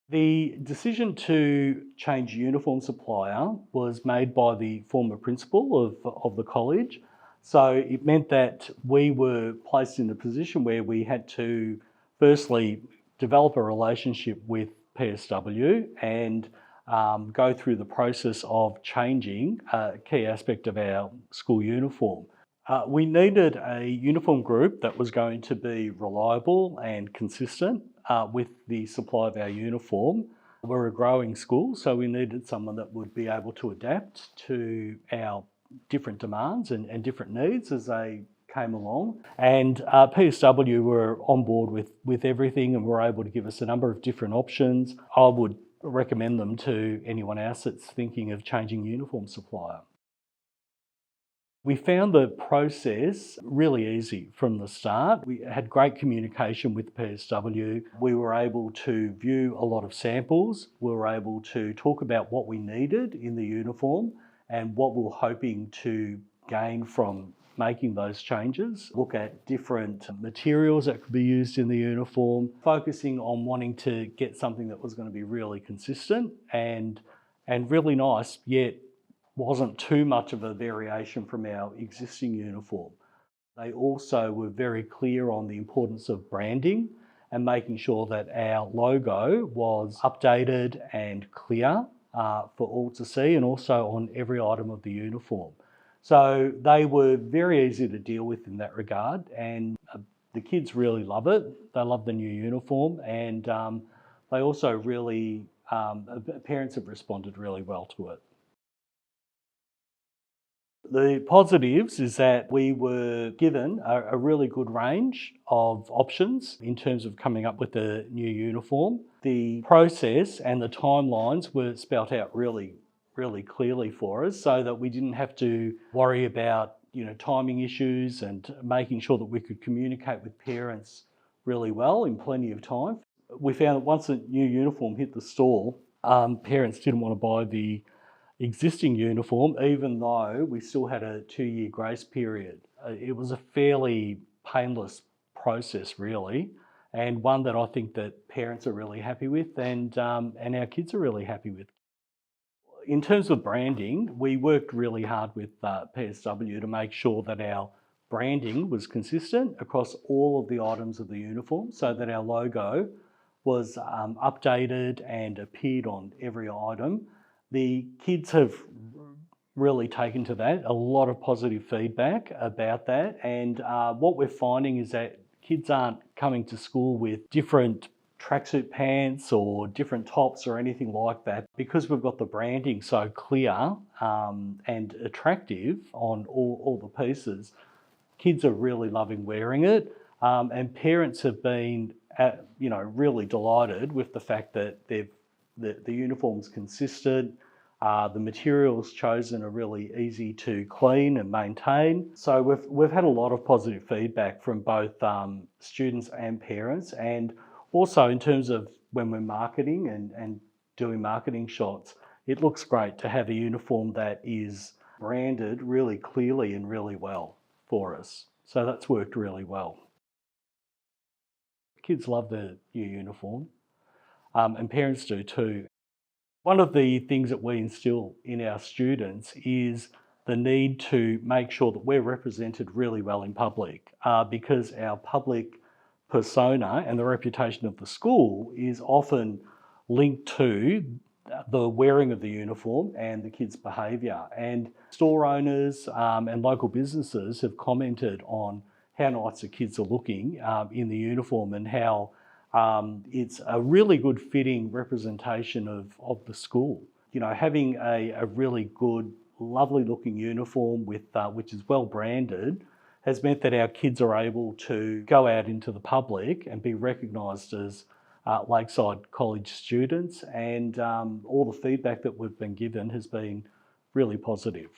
The decision to change uniform supplier was made by the former principal of the college. So it meant that we were placed in a position where we had to firstly develop a relationship with PSW and go through the process of changing a key aspect of our school uniform. We needed a uniform group that was going to be reliable and consistent with the supply of our uniform. We're a growing school, so we needed someone that would be able to adapt to our different demands and different needs as they came along. And PSW were on board with everything and were able to give us a number of different options. I would recommend them to anyone else that's thinking of changing uniform supplier. We found the process really easy from the start. We had great communication with PSW. We were able to view a lot of samples. We were able to talk about what we needed in the uniform and what we were hoping to gain from making those changes. Look at different materials that could be used in the uniform, focusing on wanting to get something that was going to be really consistent and really nice, yet wasn't too much of a variation from our existing uniform. They also were very clear on the importance of branding and making sure that our logo was updated and clear for all to see, and also on every item of the uniform. So they were very easy to deal with in that regard, and the kids really love it. They love the new uniform, and they also really, parents have responded really well to it. The positives is that we were given a really good range of options in terms of coming up with a new uniform. The process and the timelines were spelt out really clearly for us, so that we didn't have to worry about timing issues and making sure that we could communicate with parents really well in plenty of time. We found that once a new uniform hit the store, parents didn't want to buy the existing uniform, even though we still had a 2-year grace period. It was a fairly painless process, really, and one that I think that parents are really happy with, and our kids are really happy with. In terms of branding, we worked really hard with PSW to make sure that our branding was consistent across all of the items of the uniform, so that our logo was updated and appeared on every item. The kids have really taken to that, a lot of positive feedback about that, and what we're finding is that kids aren't coming to school with different tracksuit pants or different tops or anything like that. Because we've got the branding so clear and attractive on all the pieces, kids are really loving wearing it, and parents have been really delighted with the fact that the uniform's consistent. The materials chosen are really easy to clean and maintain. So we've had a lot of positive feedback from both students and parents, and also in terms of when we're marketing and doing marketing shots, it looks great to have a uniform that is branded really clearly and really well for us. So that's worked really well. Kids love the new uniform, and parents do too. One of the things that we instill in our students is the need to make sure that we're represented really well in public, because our public persona and the reputation of the school is often linked to the wearing of the uniform and the kids' behaviour. And store owners and local businesses have commented on how nice the kids are looking in the uniform, and how it's a really good fitting representation of the school. Having a really good, lovely looking uniform with which is well branded has meant that our kids are able to go out into the public and be recognised as Lakeside College students, and all the feedback that we've been given has been really positive.